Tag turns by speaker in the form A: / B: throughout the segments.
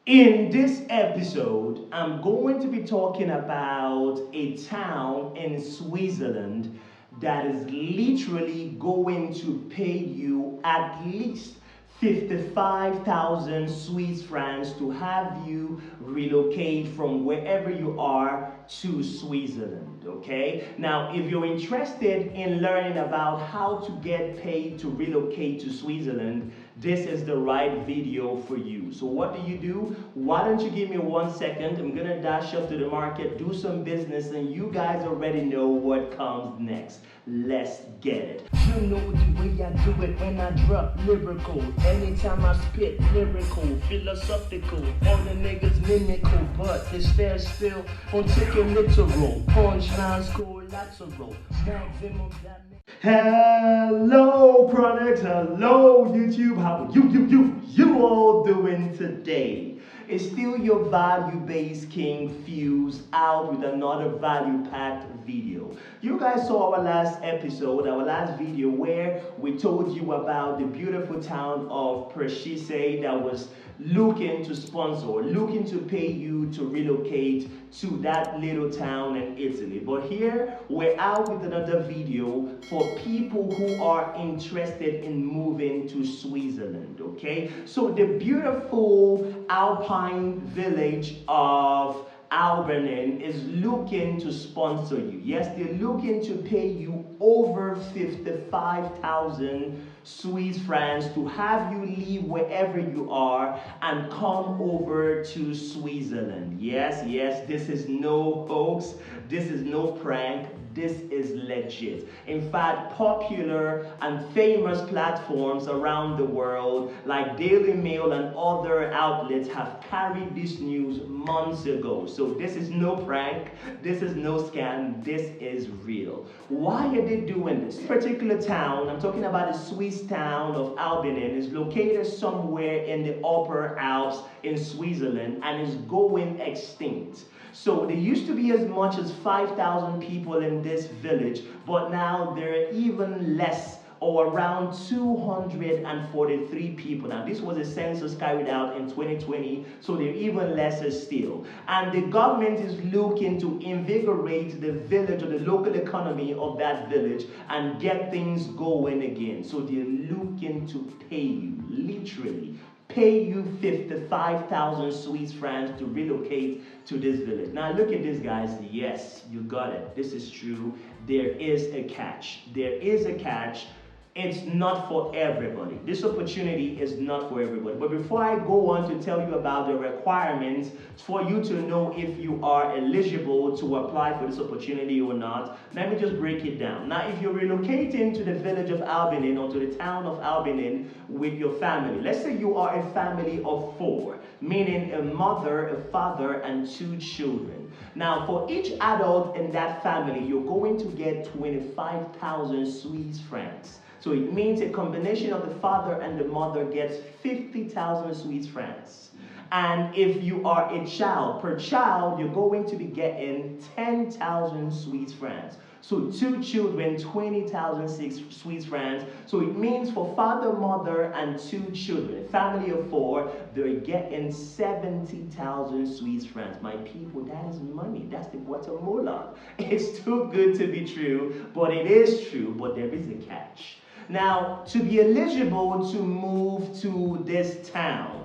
A: In this episode, I'm going to be talking about a town in Switzerland that is literally going to pay you at least 55,000 Swiss francs to have you relocate from wherever you are to Switzerland. Okay, now if you're interested in learning about how to get paid to relocate to Switzerland, this is the right video for you. So what do? Why don't you give me 1 second? I'm gonna dash up to the market, do some business, and you guys already know what comes next. Let's get it.
B: You know the way I do it when I drop lyrical. Anytime I spit lyrical, philosophical. All the niggas mimical, but they stare still on taking literal. Punchlines collateral. Maximum damage.
A: Hello, Chronicles. Hello, YouTube. How you all doing today? It's still your value-based king Fuse out with another value-packed video. You guys saw our last episode, our last video, where we told you about the beautiful town of Precise that was looking to sponsor, looking to pay you to relocate to that little town in Italy. But here we're out with another video for people who are interested in moving to Switzerland. Okay, so the beautiful Alpine village of Albinen is looking to sponsor you. Yes, they're looking to pay you over 55,000 Swiss francs to have you leave wherever you are and come over to Switzerland. Yes, this is no hoax, this is no prank. This is legit. In fact, popular and famous platforms around the world like Daily Mail and other outlets have carried this news months ago. So this is no prank, this is no scam, this is real. Why are they doing this? This particular town, I'm talking about the Swiss town of Albinen, is located somewhere in the Upper Alps in Switzerland and is going extinct. So there used to be as much as 5,000 people in this village, but now there are even less, or around 243 people. Now this was a census carried out in 2020, so they're even lesser still. And the government is looking to invigorate the village or the local economy of that village and get things going again. So they're looking to pay you, literally pay you 55,000 Swiss francs to relocate to this village. Now look at this, guys. Yes, you got it. This is true. There is a catch. There is a catch. It's not for everybody. This opportunity is not for everybody. But before I go on to tell you about the requirements for you to know if you are eligible to apply for this opportunity or not, let me just break it down. Now, if you're relocating to the village of Albinen or to the town of Albinen with your family, let's say you are a family of 4, meaning a mother, a father, and 2 children. Now, for each adult in that family, you're going to get 25,000 Swiss francs. So it means a combination of the father and the mother gets 50,000 Swiss francs. And if you are a child, per child, you're going to be getting 10,000 Swiss francs. So 2 children, 20,000 Swiss francs. So it means for father, mother, and 2 children, a family of 4, they're getting 70,000 Swiss francs. My people, that is money. That's the Guatemala. It's too good to be true, but it is true, but there is a catch. Now, to be eligible to move to this town,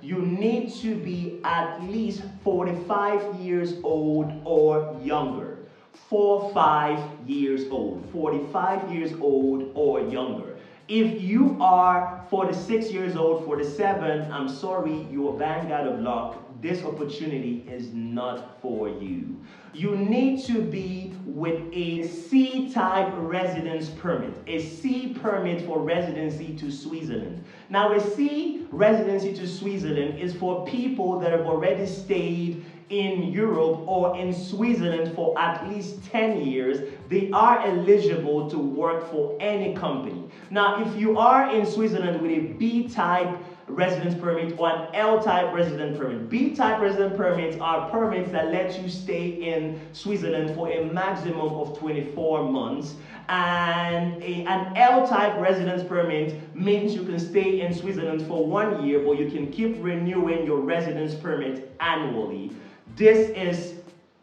A: you need to be at least 45 years old or younger. 45 years old, 45 years old or younger. If you are 46 years old, 47, I'm sorry, you're bang out of luck. This opportunity is not for you. You need to be with a C-type residence permit, a C permit for residency to Switzerland. Now, a C residency to Switzerland is for people that have already stayed in Europe or in Switzerland for at least 10 years. They are eligible to work for any company. Now, if you are in Switzerland with a B-type residence permit or an L-type resident permit. B-type resident permits are permits that let you stay in Switzerland for a maximum of 24 months. And an L-type residence permit means you can stay in Switzerland for 1 year, but you can keep renewing your residence permit annually. This is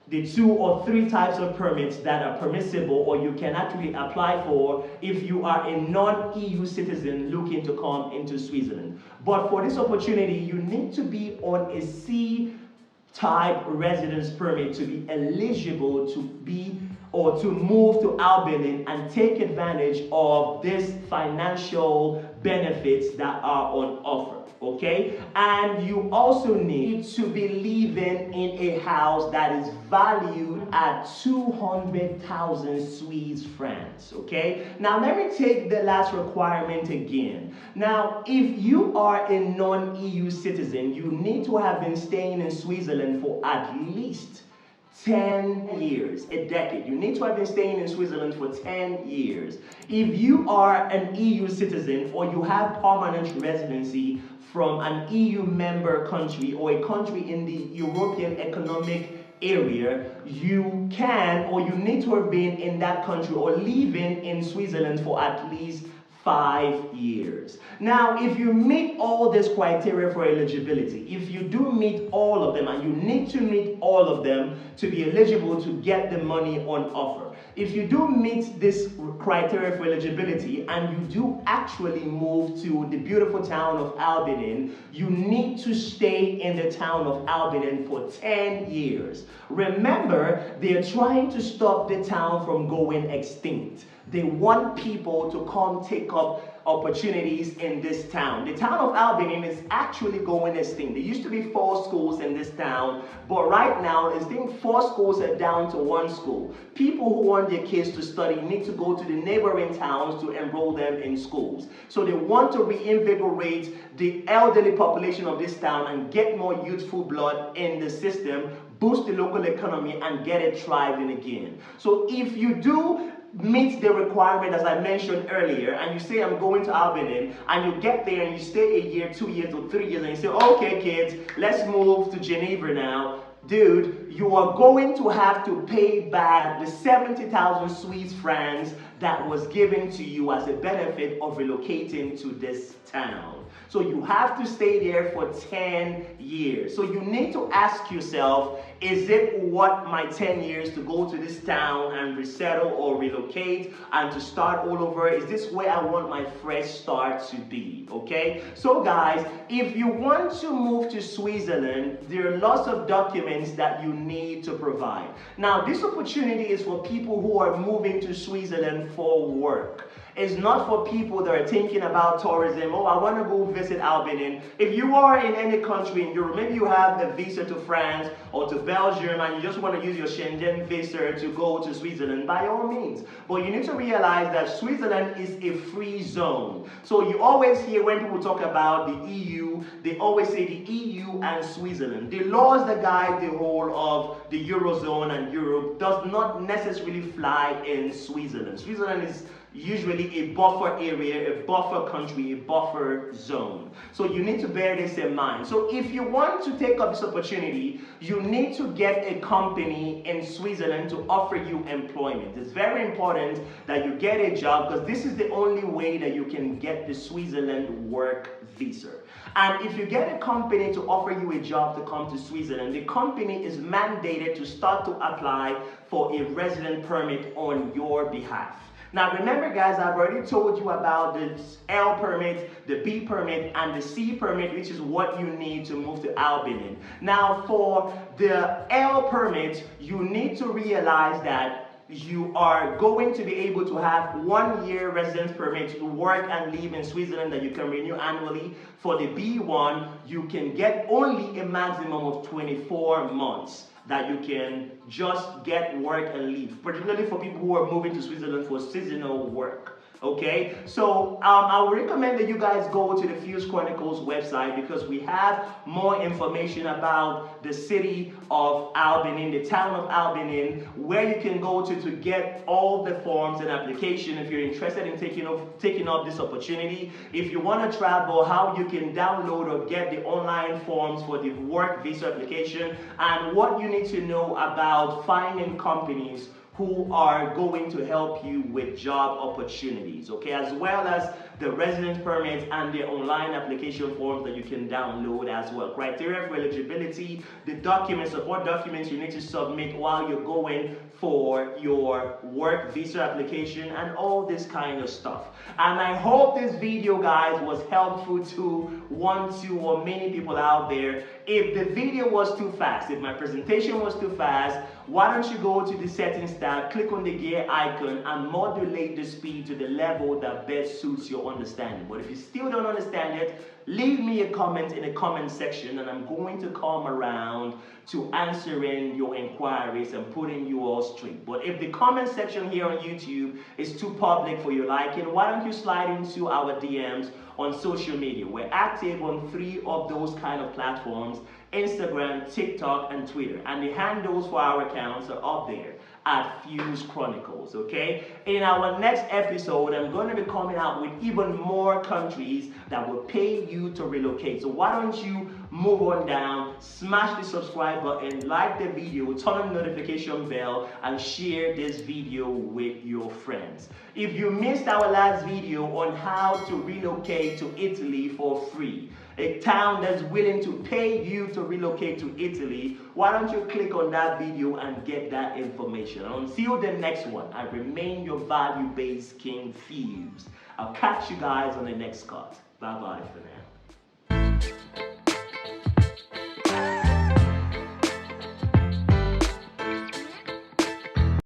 A: the 2 or 3 types of permits that are permissible or you can actually apply for if you are a non-EU citizen looking to come into Switzerland. But for this opportunity, you need to be on a C-type residence permit to be eligible to be or to move to Albinen and take advantage of these financial benefits that are on offer. Okay, and you also need to be living in a house that is valued at 200,000 Swiss francs. Okay, now let me take the last requirement again. Now, if you are a non-EU citizen, you need to have been staying in Switzerland for at least 10 years, a decade. You need to have been staying in Switzerland for 10 years. If you are an EU citizen or you have permanent residency from an EU member country or a country in the European Economic Area, you can or you need to have been in that country or living in Switzerland for at least 5 years. Now, if you meet all this criteria for eligibility, if you do meet all of them, and you need to meet all of them to be eligible to get the money on offer. If you do meet this criteria for eligibility and you do actually move to the beautiful town of Albinen, you need to stay in the town of Albinen for 10 years. Remember, they're trying to stop the town from going extinct. They want people to come take up opportunities in this town. The town of Albinen is actually going extinct. There used to be 4 schools in this town, but right now, I think 4 schools are down to 1 school. People who want their kids to study need to go to the neighboring towns to enroll them in schools. So they want to reinvigorate the elderly population of this town and get more youthful blood in the system, boost the local economy, and get it thriving again. So if you do meet the requirement as I mentioned earlier, and you say I'm going to Albinen, and you get there and you stay 1 year, 2 years, or 3 years, and you say, okay kids, let's move to Geneva now. Dude, you are going to have to pay back the 70,000 Swiss francs that was given to you as a benefit of relocating to this town. So you have to stay there for 10 years. So you need to ask yourself, is it worth my 10 years to go to this town and resettle or relocate and to start all over? Is this where I want my fresh start to be? Okay? So guys, if you want to move to Switzerland, there are lots of documents that you need to provide. Now, this opportunity is for people who are moving to Switzerland for work. It's not for people that are thinking about tourism. Oh, I want to go visit Albinen. If you are in any country in Europe, maybe you have a visa to France or to Belgium and you just want to use your Schengen visa to go to Switzerland, by all means. But you need to realize that Switzerland is a free zone. So you always hear when people talk about the EU, they always say the EU and Switzerland. The laws that guide the whole of the Eurozone and Europe does not necessarily fly in Switzerland. Switzerland is usually a buffer area, a buffer country, a buffer zone. So you need to bear this in mind. So if you want to take up this opportunity, you need to get a company in Switzerland to offer you employment. It's very important that you get a job because this is the only way that you can get the Switzerland work visa. And if you get a company to offer you a job to come to Switzerland, the company is mandated to start to apply for a resident permit on your behalf. Now remember guys, I've already told you about the L permit, the B permit, and the C permit, which is what you need to move to Albinen. Now for the L permit, you need to realize that you are going to be able to have 1 year residence permit to work and live in Switzerland that you can renew annually. For the B1, you can get only a maximum of 24 months that you can just get work and leave, particularly for people who are moving to Switzerland for seasonal work. Okay, so I would recommend that you guys go to the Fuse Chronicles website because we have more information about the city of Albinen, the town of Albinen, where you can go to get all the forms and application if you're interested in taking up this opportunity. If you want to travel, how you can download or get the online forms for the work visa application, and what you need to know about finding companies who are going to help you with job opportunities, okay, as well as the residence permits and the online application forms that you can download as well. Criteria for eligibility, the documents, support documents you need to submit while you're going for your work visa application, and all this kind of stuff. And I hope this video, guys, was helpful to one, two, or many people out there. If the video was too fast, if my presentation was too fast, why don't you go to the settings tab, click on the gear icon, and modulate the speed to the level that best suits your understanding. But if you still don't understand it, leave me a comment in the comment section, and I'm going to come around to answering your inquiries and putting you all straight. But if the comment section here on YouTube is too public for your liking, why don't you slide into our DMs on social media? We're active on 3 of those kind of platforms: Instagram, TikTok, and Twitter. And the handles for our accounts are up there at Fuse Chronicles, okay? In our next episode, I'm going to be coming out with even more countries that will pay you to relocate. So why don't you move on down, smash the subscribe button, like the video, turn on the notification bell, and share this video with your friends. If you missed our last video on how to relocate to Italy for free, a town that's willing to pay you to relocate to Italy, why don't you click on that video and get that information? And until the next one, I remain your value-based King Fuse. I'll catch you guys on the next cut. Bye-bye for now.